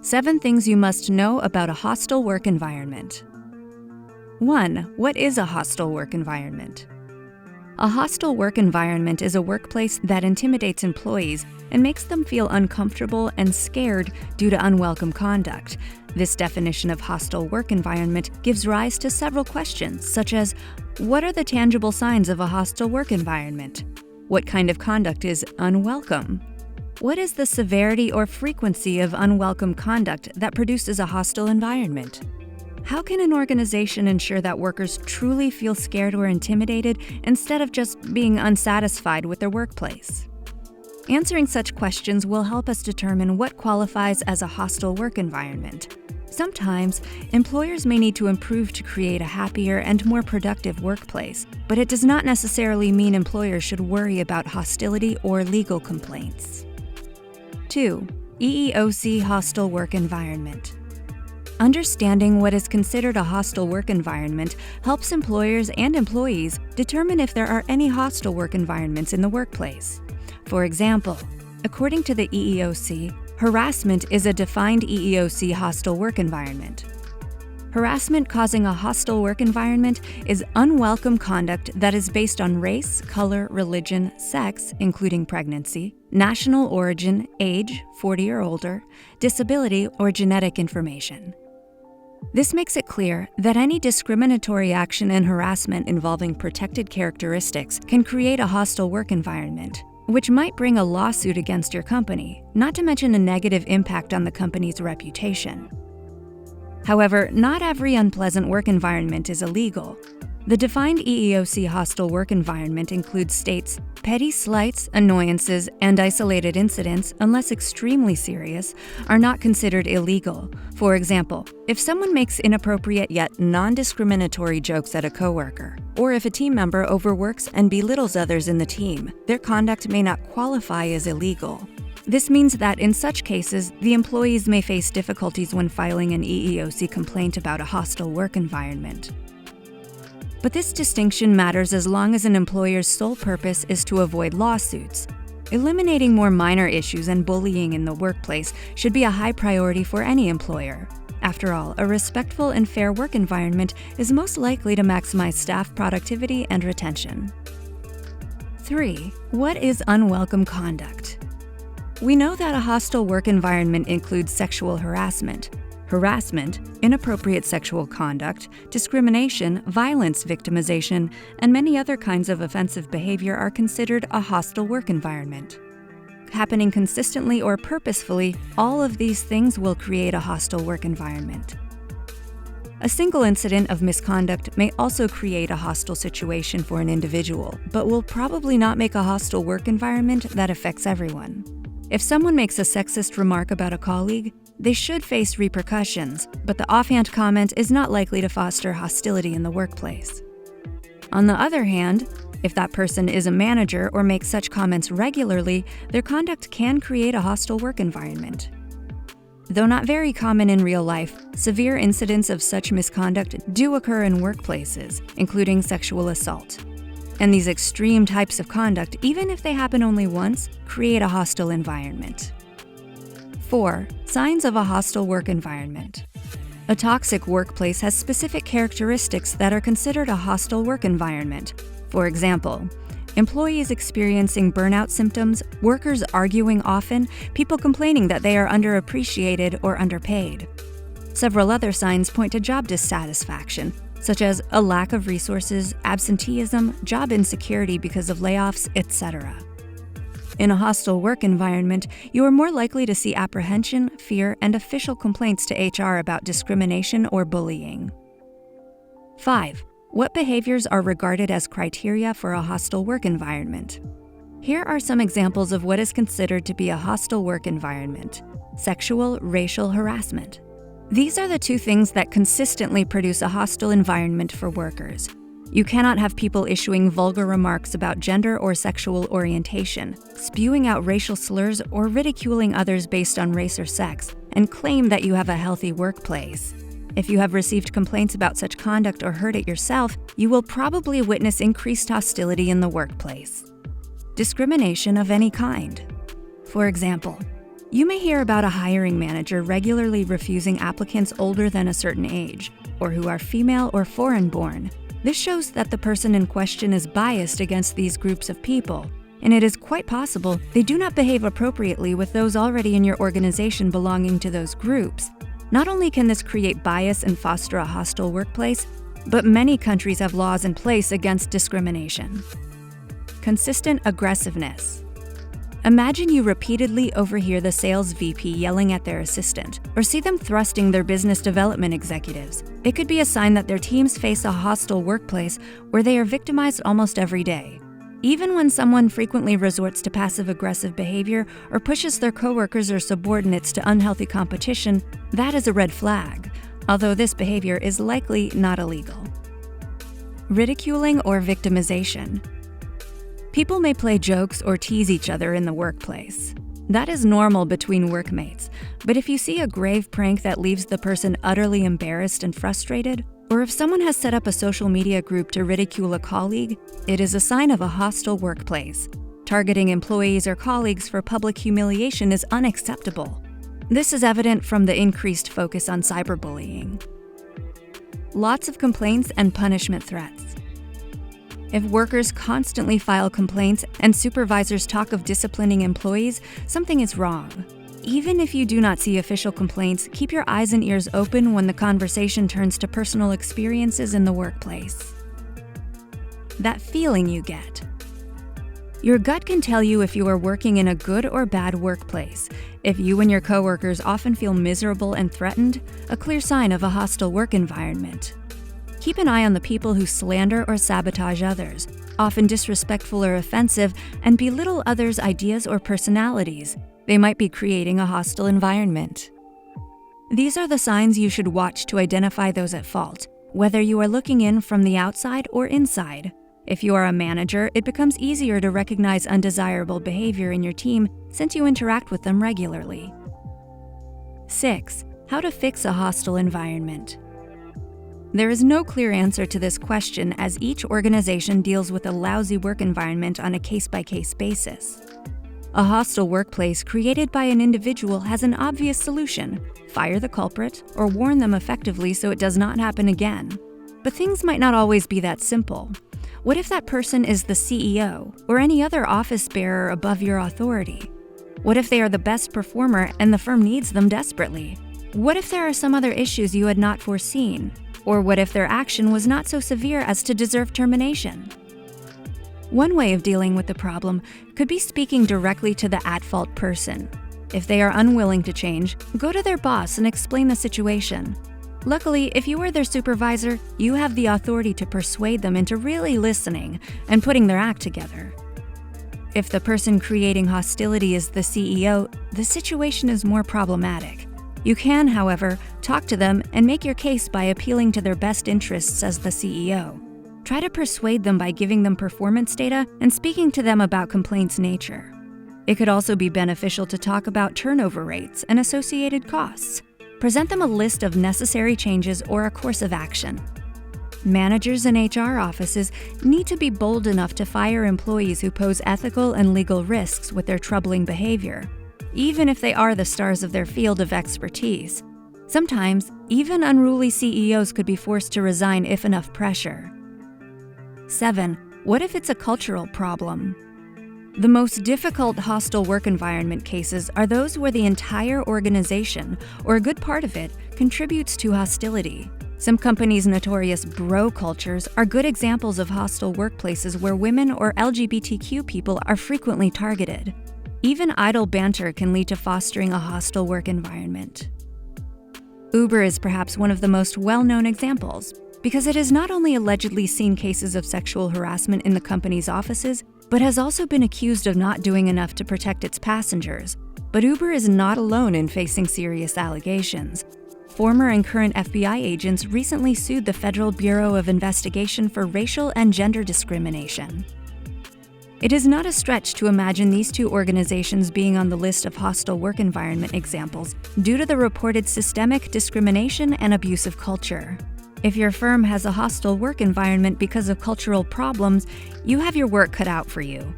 7 things you must know about a hostile work environment. 1. What is a hostile work environment? A hostile work environment is a workplace that intimidates employees and makes them feel uncomfortable and scared due to unwelcome conduct. This definition of hostile work environment gives rise to several questions, such as, what are the tangible signs of a hostile work environment? What kind of conduct is unwelcome? What is the severity or frequency of unwelcome conduct that produces a hostile environment? How can an organization ensure that workers truly feel scared or intimidated instead of just being unsatisfied with their workplace? Answering such questions will help us determine what qualifies as a hostile work environment. Sometimes, employers may need to improve to create a happier and more productive workplace, but it does not necessarily mean employers should worry about hostility or legal complaints. 2. EEOC hostile work environment. Understanding what is considered a hostile work environment helps employers and employees determine if there are any hostile work environments in the workplace. For example, according to the EEOC, harassment is a defined EEOC hostile work environment. Harassment causing a hostile work environment is unwelcome conduct that is based on race, color, religion, sex, including pregnancy, national origin, age, 40 or older, disability, or genetic information. This makes it clear that any discriminatory action and harassment involving protected characteristics can create a hostile work environment, which might bring a lawsuit against your company, not to mention a negative impact on the company's reputation. However, not every unpleasant work environment is illegal. The defined EEOC hostile work environment includes states, petty slights, annoyances, and isolated incidents, unless extremely serious, are not considered illegal. For example, if someone makes inappropriate yet non-discriminatory jokes at a coworker, or if a team member overworks and belittles others in the team, their conduct may not qualify as illegal. This means that in such cases, the employees may face difficulties when filing an EEOC complaint about a hostile work environment. But this distinction matters as long as an employer's sole purpose is to avoid lawsuits. Eliminating more minor issues and bullying in the workplace should be a high priority for any employer. After all, a respectful and fair work environment is most likely to maximize staff productivity and retention. 3. What is unwelcome conduct? We know that a hostile work environment includes sexual harassment. Harassment, inappropriate sexual conduct, discrimination, violence victimization, and many other kinds of offensive behavior are considered a hostile work environment. Happening consistently or purposefully, all of these things will create a hostile work environment. A single incident of misconduct may also create a hostile situation for an individual, but will probably not make a hostile work environment that affects everyone. If someone makes a sexist remark about a colleague, they should face repercussions, but the offhand comment is not likely to foster hostility in the workplace. On the other hand, if that person is a manager or makes such comments regularly, their conduct can create a hostile work environment. Though not very common in real life, severe incidents of such misconduct do occur in workplaces, including sexual assault. And these extreme types of conduct, even if they happen only once, create a hostile environment. 4. Signs of a hostile work environment. A toxic workplace has specific characteristics that are considered a hostile work environment. For example, employees experiencing burnout symptoms, workers arguing often, people complaining that they are underappreciated or underpaid. Several other signs point to job dissatisfaction, such as a lack of resources, absenteeism, job insecurity because of layoffs, etc. In a hostile work environment, you are more likely to see apprehension, fear, and official complaints to HR about discrimination or bullying. 5. What behaviors are regarded as criteria for a hostile work environment? Here are some examples of what is considered to be a hostile work environment. Sexual, racial harassment. These are the 2 things that consistently produce a hostile environment for workers. You cannot have people issuing vulgar remarks about gender or sexual orientation, spewing out racial slurs, or ridiculing others based on race or sex, and claim that you have a healthy workplace. If you have received complaints about such conduct or heard it yourself, you will probably witness increased hostility in the workplace. Discrimination of any kind. For example, You may hear about a hiring manager regularly refusing applicants older than a certain age, or who are female or foreign-born. This shows that the person in question is biased against these groups of people, and it is quite possible they do not behave appropriately with those already in your organization belonging to those groups. Not only can this create bias and foster a hostile workplace, but many countries have laws in place against discrimination. Consistent aggressiveness. Imagine you repeatedly overhear the sales VP yelling at their assistant, or see them thrusting their business development executives. It could be a sign that their teams face a hostile workplace where they are victimized almost every day. Even when someone frequently resorts to passive-aggressive behavior or pushes their coworkers or subordinates to unhealthy competition, that is a red flag, although this behavior is likely not illegal. Ridiculing or victimization. People may play jokes or tease each other in the workplace. That is normal between workmates, but if you see a grave prank that leaves the person utterly embarrassed and frustrated, or if someone has set up a social media group to ridicule a colleague, it is a sign of a hostile workplace. Targeting employees or colleagues for public humiliation is unacceptable. This is evident from the increased focus on cyberbullying. Lots of complaints and punishment threats. If workers constantly file complaints and supervisors talk of disciplining employees, something is wrong. Even if you do not see official complaints, keep your eyes and ears open when the conversation turns to personal experiences in the workplace. That feeling you get. Your gut can tell you if you are working in a good or bad workplace. If you and your coworkers often feel miserable and threatened, a clear sign of a hostile work environment. Keep an eye on the people who slander or sabotage others, often disrespectful or offensive, and belittle others' ideas or personalities. They might be creating a hostile environment. These are the signs you should watch to identify those at fault, whether you are looking in from the outside or inside. If you are a manager, it becomes easier to recognize undesirable behavior in your team since you interact with them regularly. 6. How to fix a hostile environment. There is no clear answer to this question, as each organization deals with a lousy work environment on a case-by-case basis. A hostile workplace created by an individual has an obvious solution: fire the culprit or warn them effectively so it does not happen again. But things might not always be that simple. What if that person is the CEO or any other office bearer above your authority? What if they are the best performer and the firm needs them desperately? What if there are some other issues you had not foreseen? Or what if their action was not so severe as to deserve termination? One way of dealing with the problem could be speaking directly to the at-fault person. If they are unwilling to change, go to their boss and explain the situation. Luckily, if you are their supervisor, you have the authority to persuade them into really listening and putting their act together. If the person creating hostility is the CEO, the situation is more problematic. You can, however, talk to them and make your case by appealing to their best interests as the CEO. Try to persuade them by giving them performance data and speaking to them about complaints' nature. It could also be beneficial to talk about turnover rates and associated costs. Present them a list of necessary changes or a course of action. Managers and HR offices need to be bold enough to fire employees who pose ethical and legal risks with their troubling behavior, even if they are the stars of their field of expertise. Sometimes, even unruly CEOs could be forced to resign if enough pressure. 7. What if it's a cultural problem? The most difficult hostile work environment cases are those where the entire organization, or a good part of it, contributes to hostility. Some companies' notorious bro cultures are good examples of hostile workplaces where women or LGBTQ people are frequently targeted. Even idle banter can lead to fostering a hostile work environment. Uber is perhaps one of the most well-known examples, because it has not only allegedly seen cases of sexual harassment in the company's offices, but has also been accused of not doing enough to protect its passengers. But Uber is not alone in facing serious allegations. Former and current FBI agents recently sued the Federal Bureau of Investigation for racial and gender discrimination. It is not a stretch to imagine these two organizations being on the list of hostile work environment examples due to the reported systemic discrimination and abusive culture. If your firm has a hostile work environment because of cultural problems, you have your work cut out for you.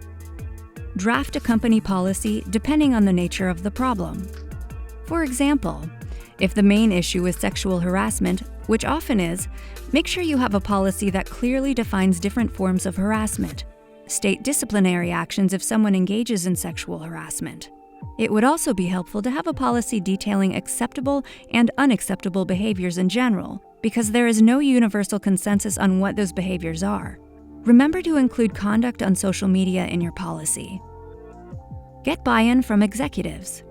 Draft a company policy depending on the nature of the problem. For example, if the main issue is sexual harassment, which often is, make sure you have a policy that clearly defines different forms of harassment. State disciplinary actions if someone engages in sexual harassment. It would also be helpful to have a policy detailing acceptable and unacceptable behaviors in general, because there is no universal consensus on what those behaviors are. Remember to include conduct on social media in your policy. Get buy-in from executives.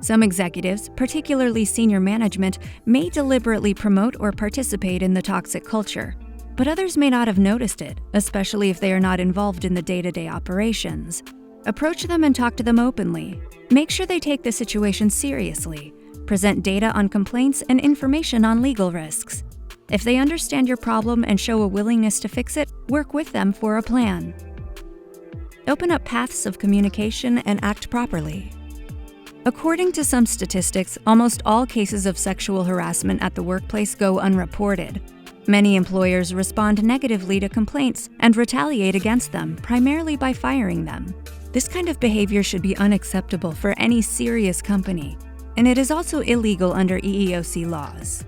Some executives, particularly senior management, may deliberately promote or participate in the toxic culture, but others may not have noticed it, especially if they are not involved in the day-to-day operations. Approach them and talk to them openly. Make sure they take the situation seriously. Present data on complaints and information on legal risks. If they understand your problem and show a willingness to fix it, work with them for a plan. Open up paths of communication and act properly. According to some statistics, almost all cases of sexual harassment at the workplace go unreported. Many employers respond negatively to complaints and retaliate against them, primarily by firing them. This kind of behavior should be unacceptable for any serious company, and it is also illegal under EEOC laws.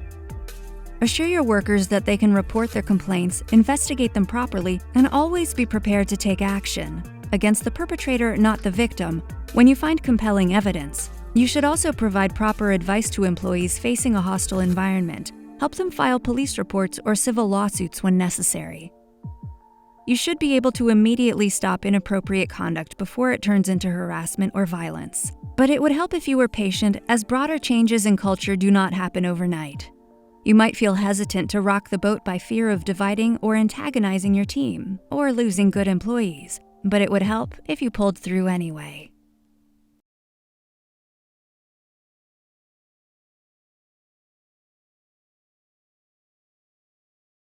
Assure your workers that they can report their complaints, investigate them properly, and always be prepared to take action against the perpetrator, not the victim, when you find compelling evidence. You should also provide proper advice to employees facing a hostile environment. Help them file police reports or civil lawsuits when necessary. You should be able to immediately stop inappropriate conduct before it turns into harassment or violence. But it would help if you were patient, as broader changes in culture do not happen overnight. You might feel hesitant to rock the boat by fear of dividing or antagonizing your team, or losing good employees, but it would help if you pulled through anyway.